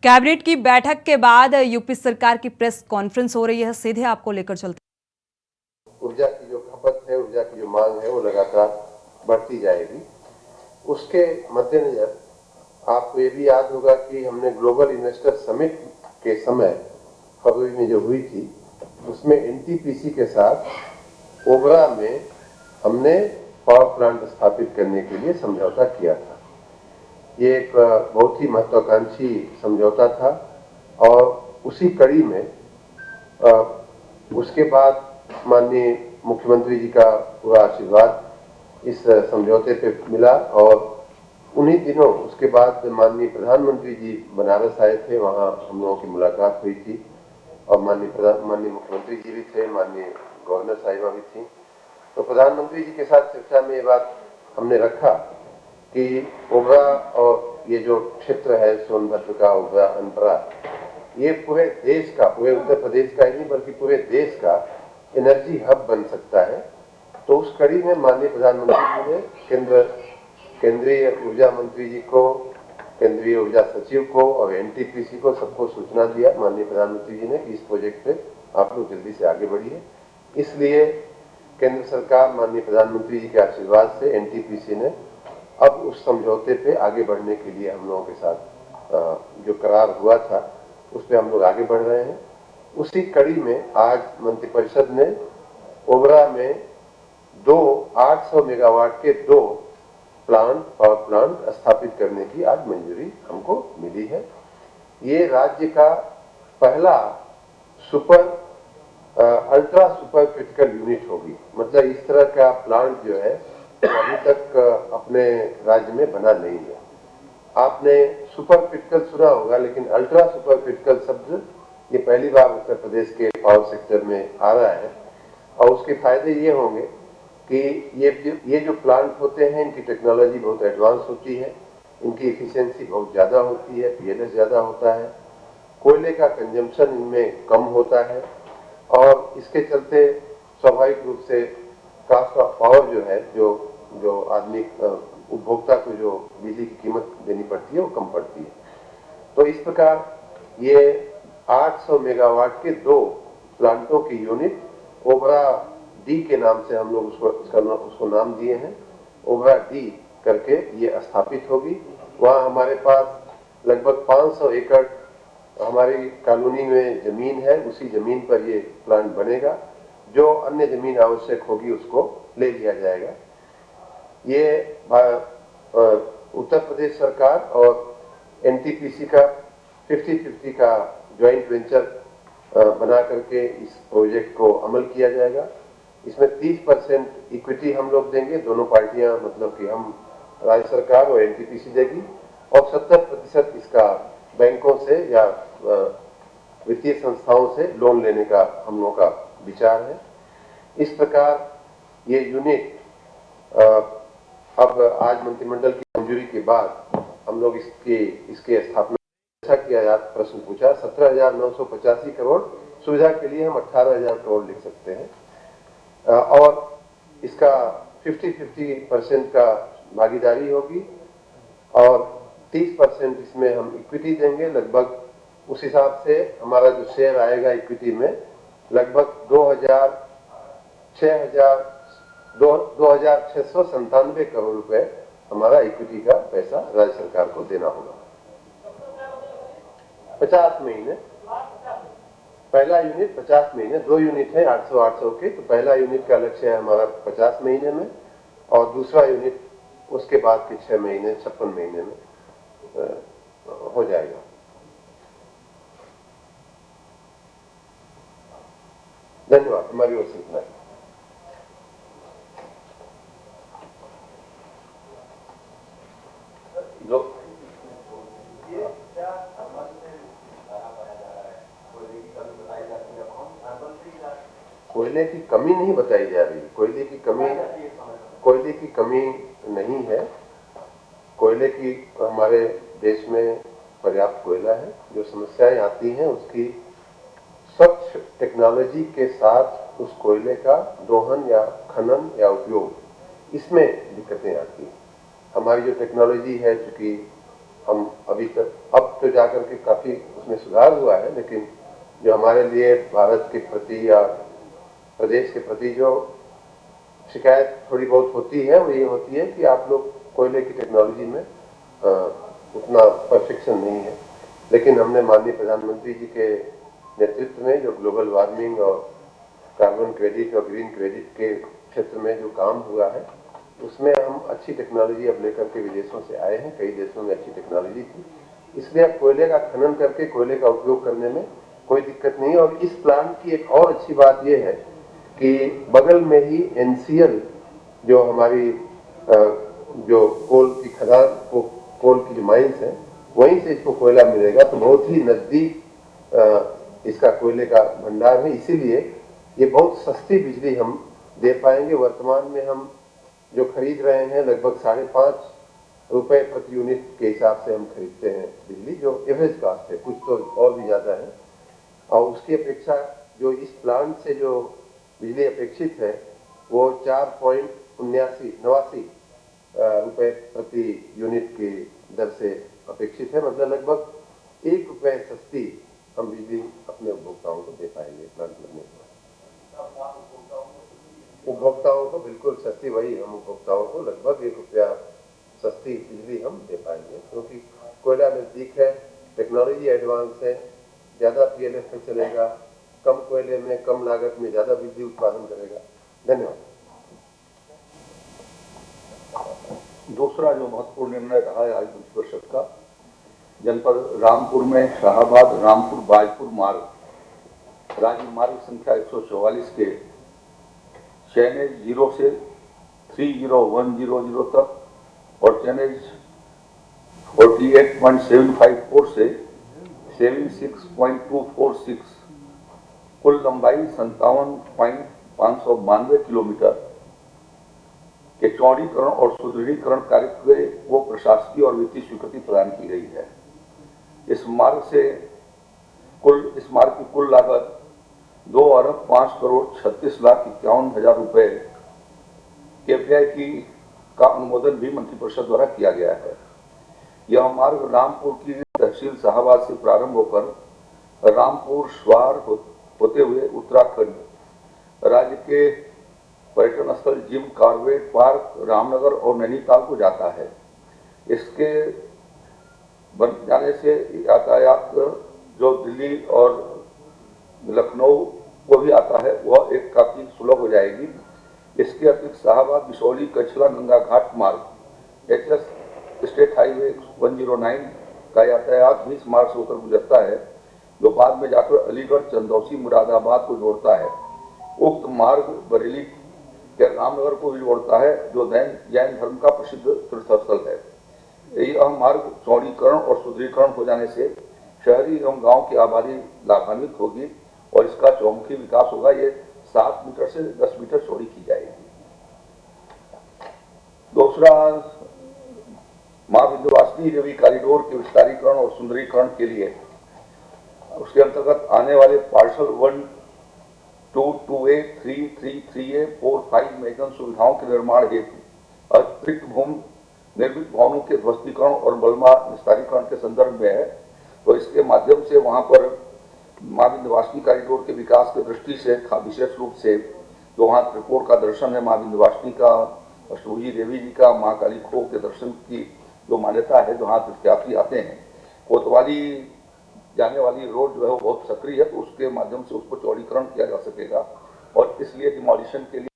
Cabinet की बैठक के बाद यूपी सरकार की प्रेस कॉन्फ्रेंस हो रही है, सीधे आपको लेकर चलते हैं। ऊर्जा की जो खपत है, ऊर्जा की जो मांग है, वो लगातार बढ़ती जाएगी। उसके मद्देनजर आपको ये भी याद होगा कि हमने ग्लोबल इन्वेस्टर समिट के समय फरवरी में जो हुई थी, उसमें एनटीपीसी के साथ ओबरा में हमने पावर प्लांट स्थापित करने के लिए समझौता किया था। ये एक बहुत ही महत्वाकांक्षी समझौता था और उसी कड़ी में उसके बाद माननीय मुख्यमंत्री जी का पूरा आशीर्वाद इस समझौते पे मिला और उन्हीं दिनों उसके बाद माननीय प्रधानमंत्री जी बनारस आए थे, वहाँ हम लोगों की मुलाकात हुई थी और माननीय मुख्यमंत्री जी भी थे, माननीय गवर्नर साहिबा भी थी। तो प्रधानमंत्री जी के साथ चर्चा में ये बात हमने रखा कि ओबरा और ये जो क्षेत्र है सोनभद्र का, ओबरा, अनपरा, ये पूरे देश का, पूरे उत्तर प्रदेश का ही नहीं बल्कि पूरे देश का एनर्जी हब बन सकता है। तो उस कड़ी में माननीय प्रधानमंत्री जी ने केंद्रीय ऊर्जा मंत्री जी को, केंद्रीय ऊर्जा सचिव को और एनटीपीसी को सबको सूचना दिया माननीय प्रधानमंत्री जी ने कि इस प्रोजेक्ट पे आप लोग जल्दी से आगे बढ़िए। इसलिए केंद्र सरकार माननीय प्रधानमंत्री जी के आशीर्वाद से एनटीपीसी ने अब उस समझौते पे आगे बढ़ने के लिए हम लोगों के साथ जो करार हुआ था उस पर हम लोग आगे बढ़ रहे हैं। उसी कड़ी में आज मंत्रिपरिषद ने ओबरा में 800 मेगावाट के 2 पावर प्लांट स्थापित करने की आज मंजूरी हमको मिली है। ये राज्य का पहला अल्ट्रा सुपर क्रिटिकल यूनिट होगी। मतलब इस तरह का प्लांट जो है अभी तक अपने राज्य में बना नहीं है। आपने सुपर क्रिटिकल सुना होगा, लेकिन अल्ट्रा सुपर क्रिटिकल शब्द ये पहली बार उत्तर प्रदेश के पावर सेक्टर में आ रहा है और उसके फायदे ये होंगे कि ये जो प्लांट होते हैं, इनकी टेक्नोलॉजी बहुत एडवांस होती है, इनकी एफिशिएंसी बहुत ज़्यादा होती है, पीएलएस ज़्यादा होता है, कोयले का कंजम्पशन इनमें कम होता है और इसके चलते स्वाभाविक रूप से कास्ट ऑफ पावर जो है, जो आदमी उपभोक्ता को जो बिजली की कीमत देनी पड़ती है वो कम पड़ती है। तो इस प्रकार ये 800 मेगावाट के 2 प्लांटों की यूनिट ओबरा डी के नाम से हम लोग उसको नाम दिए हैं, ओबरा डी करके ये स्थापित होगी। वहाँ हमारे पास लगभग 500 एकड़ हमारी कॉलोनी में जमीन है, उसी जमीन पर ये प्लांट बनेगा। जो अन्य जमीन आवश्यक होगी उसको ले लिया जाएगा। ये उत्तर प्रदेश सरकार और एनटीपीसी का 50-50 का ज्वाइंट वेंचर बना करके इस प्रोजेक्ट को अमल किया जाएगा। इसमें 30% इक्विटी हम लोग देंगे, दोनों पार्टियां, मतलब कि हम, राज्य सरकार और एनटीपीसी देगी, और 70% इसका बैंकों से या वित्तीय संस्थाओं से लोन लेने का हम लोगों का विचार है। इस प्रकार ये यूनिट अब आज मंत्रिमंडल की मंजूरी के बाद हम लोग इसके स्थापना किया जाता, प्रश्न पूछा, 17,985 करोड़, सुविधा के लिए हम 18,000 करोड़ लिख सकते हैं और इसका 50-50% का भागीदारी होगी और 30% इसमें हम इक्विटी देंगे। लगभग उस हिसाब से हमारा जो शेयर आएगा इक्विटी में लगभग 2,697 करोड़ रुपए हमारा इक्विटी का पैसा राज्य सरकार को देना होगा। 50 महीने, पहला यूनिट 50 महीने, 2 यूनिट है 800 के, तो पहला यूनिट का लक्ष्य है हमारा 50 महीने में और दूसरा यूनिट उसके बाद के 6 महीने, 56 महीने में हो जाएगा। धन्यवाद। हमारी ओर से इतना है। कोयले की कमी नहीं बताई जा रही, कोयले की कमी नहीं है। कोयले की हमारे देश में पर्याप्त कोयला है। जो समस्याएं आती हैं उसकी स्वच्छ टेक्नोलॉजी के साथ उस कोयले का दोहन या खनन या उपयोग, इसमें दिक्कतें आती हैं। हमारी जो टेक्नोलॉजी है, चूंकि हम अभी तक अब अब तो जाकर के काफी उसमें सुधार हुआ है, लेकिन जो हमारे लिए भारत के प्रति या प्रदेश के प्रति जो शिकायत थोड़ी बहुत होती है वो ये होती है कि आप लोग कोयले की टेक्नोलॉजी में उतना परफेक्शन नहीं है। लेकिन हमने माननीय प्रधानमंत्री जी के नेतृत्व में जो ग्लोबल वार्मिंग और कार्बन क्रेडिट और ग्रीन क्रेडिट के क्षेत्र में जो काम हुआ है उसमें हम अच्छी टेक्नोलॉजी अब लेकर के विदेशों से आए हैं। कई देशों में अच्छी टेक्नोलॉजी थी, इसलिए अब कोयले का खनन करके कोयले का उपयोग करने में कोई दिक्कत नहीं है। और इस प्लांट की एक और अच्छी बात यह है कि बगल में ही NCL जो हमारी जो कोल की खदान कोल की जो माइंस है वहीं से इसको कोयला मिलेगा, तो बहुत ही नजदीक इसका कोयले का भंडार है। इसीलिए ये बहुत सस्ती बिजली हम दे पाएंगे। वर्तमान में हम जो खरीद रहे हैं लगभग 5.5 रुपए प्रति यूनिट के हिसाब से हम खरीदते हैं बिजली, जो एवरेज कास्ट है, कुछ तो और भी ज्यादा है। और उसकी अपेक्षा जो इस प्लांट से जो बिजली अपेक्षित है वो 4.89 रुपए प्रति यूनिट की दर से अपेक्षित है। मतलब लगभग 1 रुपए सस्ती हम बिजली अपने उपभोक्ताओं को दे पाएंगे प्लांट लगने के बाद। उपभोक्ताओं को बिल्कुल सस्ती, वही हम उपभोक्ताओं को लगभग 1 रुपया सस्ती बिजली हम दे पाएंगे, क्योंकि कोयला नजदीक है, टेक्नोलॉजी एडवांस है, ज्यादा PLF पे चलेगा, कम कोयले में कम लागत में ज्यादा बिजली उत्पादन करेगा। धन्यवाद। दूसरा जो महत्वपूर्ण निर्णय रहा है आज मंत्रिपरिषद का, जनपद रामपुर में शाहाबाद रामपुर बाजपुर मार्ग राज्य मार्ग संख्या 144 के चैनेज 0 से 30100 तक और चैनेज 48.754 से 76.246 कुल लंबाई 57.592 किलोमीटर के चौड़ीकरण और सुदृढ़ीकरण कार्य को प्रशासकीय और वित्तीय स्वीकृति प्रदान की गई है। इस मार्ग की कुल लागत 2,05,36,51,000 रुपए के व्यय का अनुमोदन भी मंत्रिपरिषद द्वारा किया गया है। यह मार्ग रामपुर की तहसील शाहाबाद से प्रारंभ होकर रामपुर स्वार होते हुए उत्तराखंड राज्य के पर्यटन स्थल जिम कॉर्बेट पार्क रामनगर और नैनीताल को जाता है। इसके बन जाने से यातायात जो दिल्ली और लखनऊ को भी आता है वह एक काफी सुलभ हो जाएगी। इसके अतिरिक्त शाहाबाद बिशौली कचला गंगा घाट मार्ग HS स्टेट हाईवे 109 का यातायात भी इस मार्ग से होकर गुजरता है, जो बाद में जाकर अलीगढ़ चंदौसी मुरादाबाद को जोड़ता है। उक्त मार्ग बरेली के रामनगर को भी जोड़ता है, जो जैन धर्म का प्रसिद्ध तीर्थस्थल है। यह मार्ग चौड़ीकरण और सुदृढ़ीकरण हो जाने से शहरी एवं गांव की आबादी लाभान्वित होगी और इसका चौमुखी विकास होगा। ये 7 मीटर से 10 मीटर चौड़ी की जाएगी। दूसरा, मां विंध्यवासिनी देवी कॉरिडोर के विस्तारीकरण और सुंदरीकरण के लिए उसके अंतर्गत आने वाले पार्सल 1, 2, 2A, 3, 3, 3A, 4, 5 में सुविधाओं के निर्माण हेतु अतिरिक्त निर्मित भवनों के ध्वस्तीकरण और मलबा निस्तारीकरण के संदर्भ में है। तो इसके माध्यम से वहां पर मां विंध्यवासिनी कॉरिडोर के विकास की दृष्टि से विशेष रूप से जो वहां त्रिकोण का दर्शन है, मां विंध्यवासिनी का, अष्टभुजी देवी जी का, मां काली खो के दर्शन की जो मान्यता है, जहाँ तीर्थयात्री आते हैं, कोतवाली जाने वाली रोड जो है वो बहुत सक्रिय है, तो उसके माध्यम से उसको चौड़ीकरण किया जा सकेगा और इसलिए डिमोलिशन के लिए